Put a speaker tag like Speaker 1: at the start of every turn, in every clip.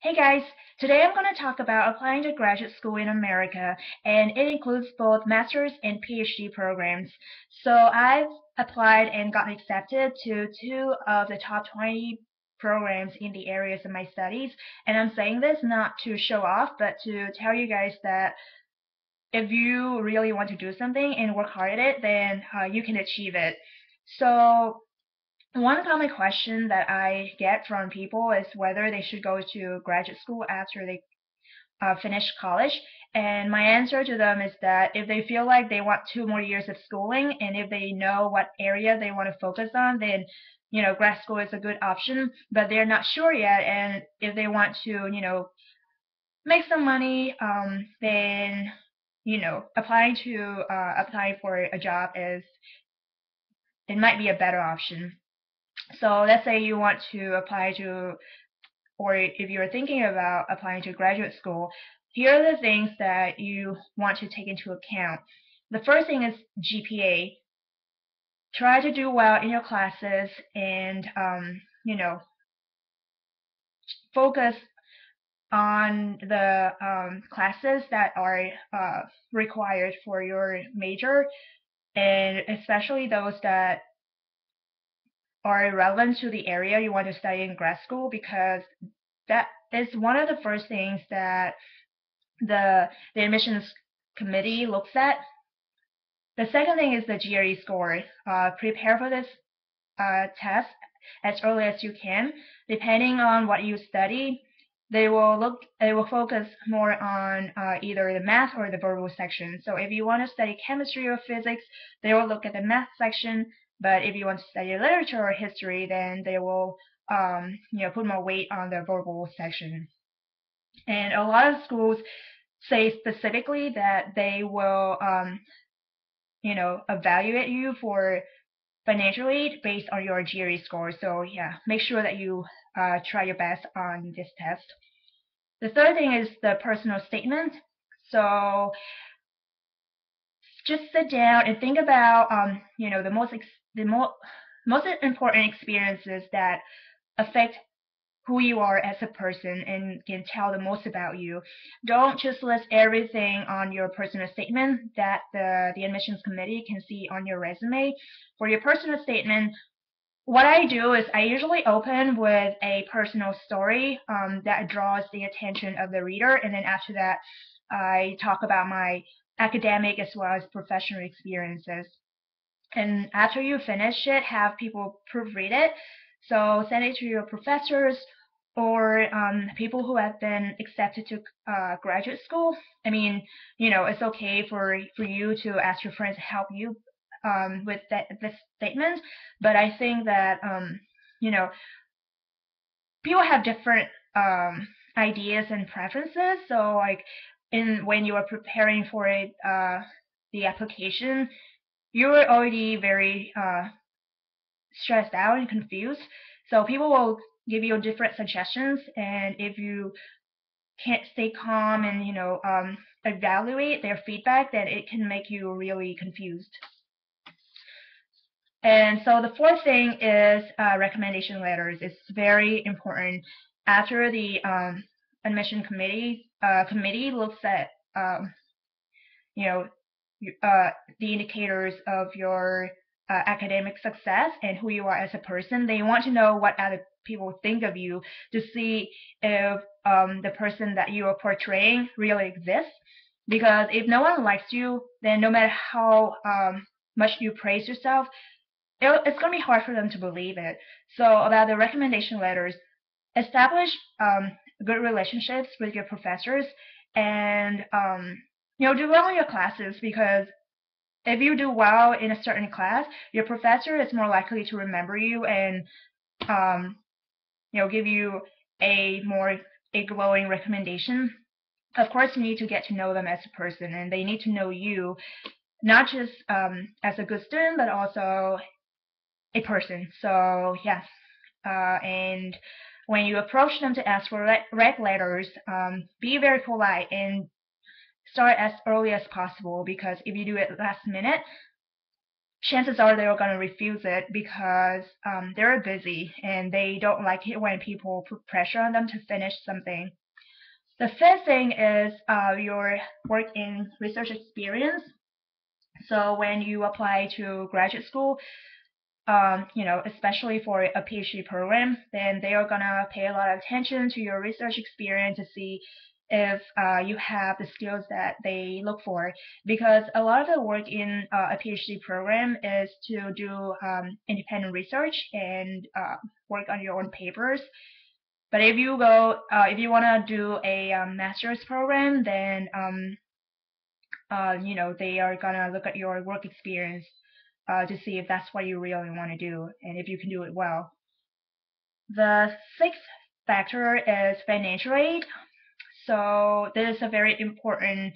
Speaker 1: Hey guys, today I'm going to talk about applying to graduate school in America, and it includes both master's and PhD programs. So I've applied and gotten accepted to two of the top 20 programs in the areas of my studies, and I'm saying this not to show off, but to tell you guys that if you really want to do something and work hard at it, then you can achieve it. So one common question that I get from people is whether they should go to graduate school after they finish college. And my answer to them is that if they feel like they want 2 more years of schooling and if they know what area they want to focus on, then grad school is a good option. But they're not sure yet, and if they want to make some money, then applying for a job is it might be a better option. So let's say you want to apply to, or if you're thinking about applying to graduate school, here are the things that you want to take into account. The first thing is GPA. Try to do well in your classes and, focus on the classes that are required for your major, and especially those that are relevant to the area you want to study in grad school, because that is one of the first things that the admissions committee looks at. The second thing is the GRE score. Prepare for this test as early as you can. Depending on what you study, they will focus more on either the math or the verbal section. So if you want to study chemistry or physics, they will look at the math section. But if you want to study literature or history, then they will put more weight on the verbal section. And a lot of schools say specifically that they will evaluate you for financial aid based on your GRE score. So yeah, make sure that you try your best on this test. The third thing is the personal statement. So just sit down and think about the most important experiences that affect who you are as a person and can tell the most about you. Don't just list everything on your personal statement that the admissions committee can see on your resume. For your personal statement, what I do is I usually open with a personal story that draws the attention of the reader, and then after that, I talk about my academic as well as professional experiences. And after you finish it, have people proofread it. So send it to your professors or people who have been accepted to graduate school. I mean, it's okay for you to ask your friends to help you with this statement, but I think that you know people have different ideas and preferences. So like when you are preparing for it, the application, you are already very stressed out and confused. So people will give you different suggestions, and if you can't stay calm and evaluate their feedback, then it can make you really confused. And so the fourth thing is recommendation letters. It's very important. After the admission committee looks at you know the indicators of your academic success and who you are as a person, they want to know what other people think of you to see if the person that you are portraying really exists. Because if no one likes you, then no matter how much you praise yourself, it's going to be hard for them to believe it. So about the recommendation letters, establish good relationships with your professors, and do well in your classes, because if you do well in a certain class, your professor is more likely to remember you and um, give you a glowing recommendation. Of course, you need to get to know them as a person, and they need to know you not just as a good student, but also a person. So yes, and when you approach them to ask for rec letters, be very polite and start as early as possible, because if you do it last minute, chances are they're going to refuse it because they're busy and they don't like it when people put pressure on them to finish something. The fifth thing is your work in research experience. So when you apply to graduate school, especially for a PhD program, then they are gonna pay a lot of attention to your research experience to see if you have the skills that they look for. Because a lot of the work in a PhD program is to do independent research and work on your own papers. But if you want to do a master's program, then they are gonna look at your work experience to see if that's what you really want to do and if you can do it well. The sixth factor is financial aid. So this is a very important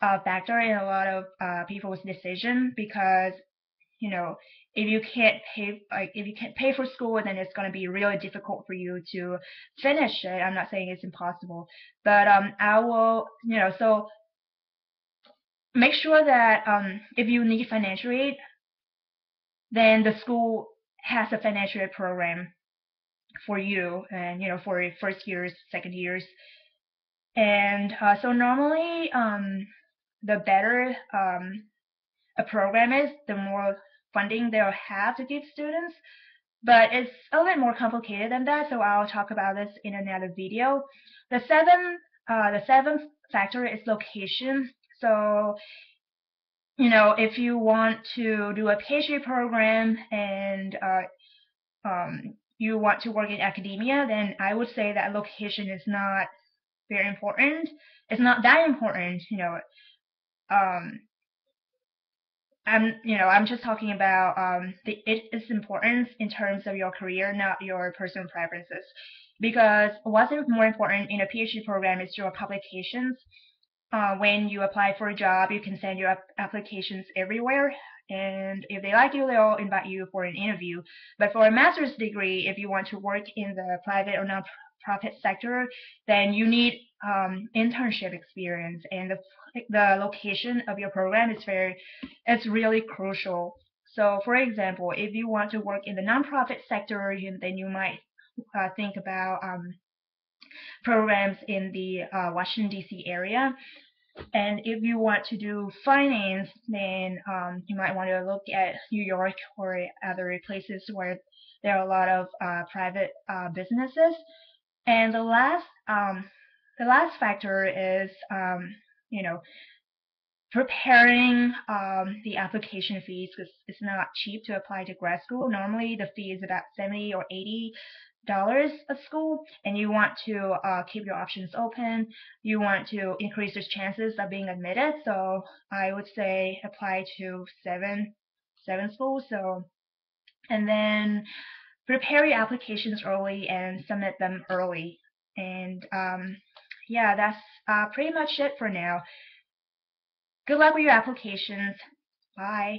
Speaker 1: factor in a lot of people's decision because you know if you can't pay for school, then it's going to be really difficult for you to finish it. I'm not saying it's impossible, but I will so make sure that if you need financial aid, then the school has a financial aid program for you and for your first years, second years. And so normally the better a program is, the more funding they'll have to give students. But it's a little bit more complicated than that, so I'll talk about this in another video. The seventh factor is location. So if you want to do a PhD program and you want to work in academia, then I would say that location is not very important. It's not that important. Um, I'm just talking about its importance in terms of your career, not your personal preferences. Because what's more important in a PhD program is your publications. When you apply for a job, you can send your applications everywhere, and if they like you, they'll invite you for an interview. But for a master's degree, if you want to work in the private or non-profit sector, then you need internship experience, and the location of your program it's really crucial. So, for example, if you want to work in the nonprofit sector, then you might think about programs in the Washington D.C. area. And if you want to do finance, then you might want to look at New York or other places where there are a lot of private businesses. And the last factor is you know preparing the application fees, because it's not cheap to apply to grad school. Normally the fee is about $70 or $80 a school, and you want to keep your options open. You want to increase your chances of being admitted. So I would say apply to seven schools. So, and then prepare your applications early and submit them early. And yeah, that's pretty much it for now. Good luck with your applications. Bye.